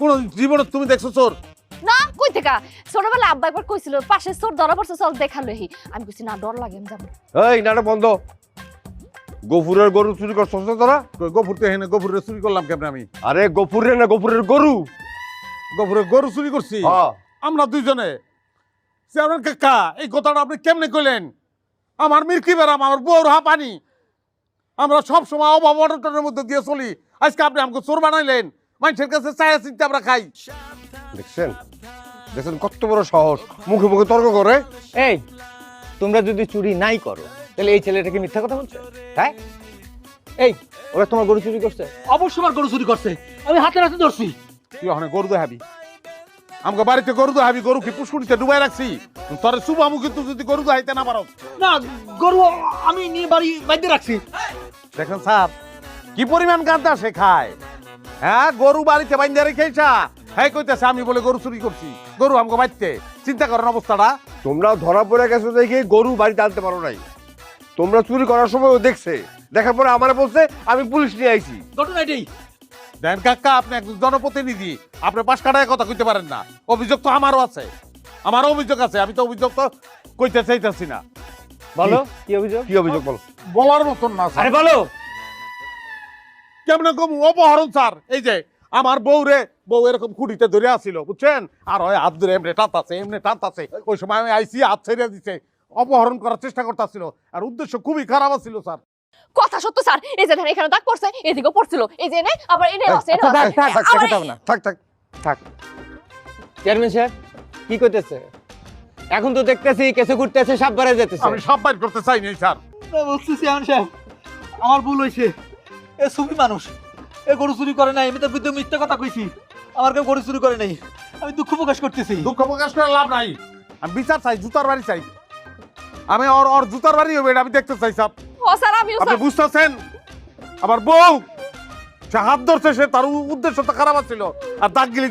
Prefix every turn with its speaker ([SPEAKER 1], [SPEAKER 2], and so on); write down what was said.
[SPEAKER 1] কোন জীবনে তুমি দেখছো চোর?
[SPEAKER 2] না কই থেকে ছোটবেলা আব্বা একবার কইছিল পাশে চোর ধরা পড়ছে চল দেখালো হি আমি কইছি না ডর লাগে আমি যাব
[SPEAKER 3] এই নাটক বন্ধ। গফুরের গরু চুরি করছস না তোরা?
[SPEAKER 1] গফুর তো এখানে গফুরের চুরি করলাম কেমনে আমি?
[SPEAKER 3] আরে গফুরের না, গফুরের গরু।
[SPEAKER 1] গফুরের গরু চুরি করছি
[SPEAKER 3] হ্যাঁ।
[SPEAKER 1] আমরা দুইজনে। চেয়ারম্যান কাকা এই কথাটা আপনি কেমনে কইলেন? আমার মির্কি বেরাম, আমার বউর হা পানি। আমরা সব সময় অভাব অনটনের মধ্যে দিয়ে চলি, আজকে আপনি আমাকে চোর বানাইলেন। মানুষের কাছে চায়া চিনতে আমরা খাই।
[SPEAKER 3] দেখছেন দেখছেন কত বড় সাহস, মুখে মুখে তর্ক করে।
[SPEAKER 4] এই তোমরা যদি চুরি নাই করো তাহলে এই ছেলেটাকে মিথ্যা কথা বলছে? হ্যাঁ এই ওরা তোমার গরু চুরি করছে?
[SPEAKER 5] অবশ্যই আমার গরু চুরি করছে, আমি হাতে হাতে ধরছি।
[SPEAKER 1] তুই ওখানে গরু দেখাবি? আমাকে বাড়িতে গরু দেখাবি? গরু কি পুষ্কুড়িতে ডুবাই রাখছি? তোরে শুভামু কিন্তু যদি গরু দেখাইতে না পারো।
[SPEAKER 5] না গরু আমি নিয়ে বাড়ি বাইরে রাখছি।
[SPEAKER 1] দেখেন স্যার কি পরিমাণ গাঁদা সে খায়। হ্যাঁ গরু বাড়িতে বাইন্দা রেখেছা, হ্যাঁ কইতেছে আমি বলে গরু চুরি করছি। গরু আমাকে বাড়িতে, চিন্তা করেন অবস্থাটা।
[SPEAKER 3] তোমরা ধরা পড়ে গেছো দেখে গরু বাড়িতে আনতে পারো নাই। তোমরা চুরি করার সময় ও দেখছে, দেখার পরে আমারে বলছে আমি পুলিশ নিয়ে আইছি।
[SPEAKER 5] ঘটনা এটাই।
[SPEAKER 1] দেন কাকা আপনি একজন জনপ্রতিনিধি, আপনি পাশ কাটায় কথা কইতে পারেন না। অভিযোগ তো আমারও আছে, আমারও অভিযোগ আছে। আমি তো অভিযোগ তো কইতে চাইতেছি না।
[SPEAKER 4] বলো কি অভিযোগ?
[SPEAKER 3] কি অভিযোগ বলো?
[SPEAKER 1] বলার মতন না স্যার।
[SPEAKER 4] আরে বলো।
[SPEAKER 1] কেমনে কম অপহরণ স্যার। এই যে আমার বউ এরকম খুঁড়িতে ধরে আসছিল বুঝছেন, আর ওই হাত ধরে এমনি টানতাছে। ওই সময় আমি আইসি হাত ছেড়ে দিছে, অপহরণ করার চেষ্টা করতেছিল। আর উদ্দেশ্য খুবই খারাপ ছিল স্যার।
[SPEAKER 2] কথা সত্য স্যার এই যে ধান এখানে দাগ পড়ছে এদিকেও পড়ছিল এই যে এনে আবার এনে আছে
[SPEAKER 4] আচ্ছা, থাক, থাক, থাক, থাক, থাক, না।
[SPEAKER 3] থাক থাক
[SPEAKER 4] থাক। চেয়ারম্যান সাহেব কি করতেছে? এখন তো দেখতেছি কেসে ঘুরতেছে, সাপ বাড়ে যেতেছে।
[SPEAKER 1] আমি সব বাইর করতে চাই নাই স্যার।
[SPEAKER 5] বলতেছি আমি সাহেব আমার ভুল হয়েছে। এ সুফি মানুষ, এ গরু চুরি করে নাই। আমি তার বিরুদ্ধে মিথ্যা কথা কইছি, আমার কেউ গরু চুরি করে নাই। আমি দুঃখ প্রকাশ করতেছি।
[SPEAKER 1] দুঃখ প্রকাশ করে লাভ নাই। আমি বিচার চাই, জুতার বাড়ি চাই। আমি ওর জুতার বাড়ি হবে এটা আমি দেখতে চাই স্যার।
[SPEAKER 2] ও স্যার আমিও
[SPEAKER 1] আপনি
[SPEAKER 2] স্যার
[SPEAKER 1] বুঝতেছেন? আমার বউ সে হাত ধরছে, সে তার উদ্দেশ্য তো খারাপ ছিল। আর দাগ গিলি